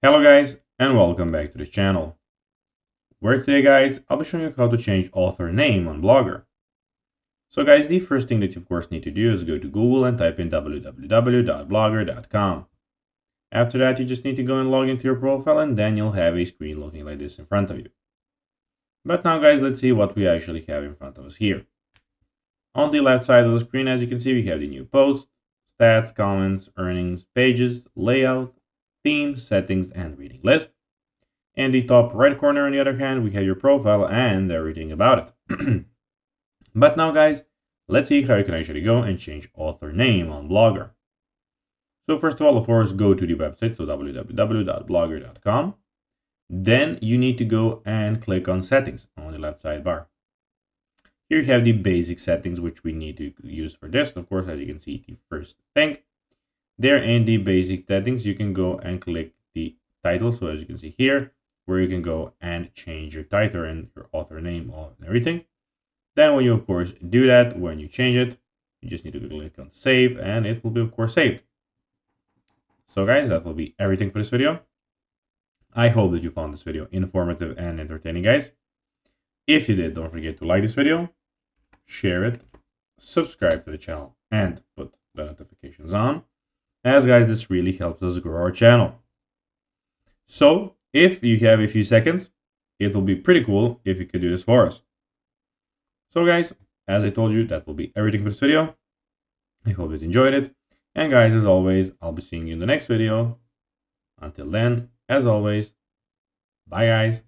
Hello guys and welcome back to the channel, where today guys I'll be showing you how to change author name on Blogger. So guys, the first thing that you of course need to do is go to Google and type in www.blogger.com. After that you just need to go and log into your profile, and then you'll have a screen looking like this in front of you. But now guys, let's see what we actually have in front of us here. On the left side of the screen, as you can see, we have the new posts, stats, comments, earnings, pages, layout, theme, settings, and reading list. In the top right corner, on the other hand, we have your profile and everything about it. But now guys, let's see how you can actually go and change author name on Blogger. So first of all, of course, go to the website, so www.blogger.com. Then you need to go and click on settings on the left sidebar. Here you have the basic settings which we need to use for this. Of course, as you can see, the first thing there in the basic settings, you can go and click the title. So as you can see here, where you can go and change your title and your author name and everything. Then when you of course do that, when you change it, you just need to click on save and it will be of course saved. So guys, that will be everything for this video. I hope that you found this video informative and entertaining, guys. If you did, don't forget to like this video, share it, subscribe to the channel, and put the notifications on, as guys, this really helps us grow our channel. So if you have a few seconds, it will be pretty cool if you could do this for us. So guys, as I told you, that will be everything for this video. I hope that you enjoyed it. And guys, as always, I'll be seeing you in the next video. Until then, as always, bye guys.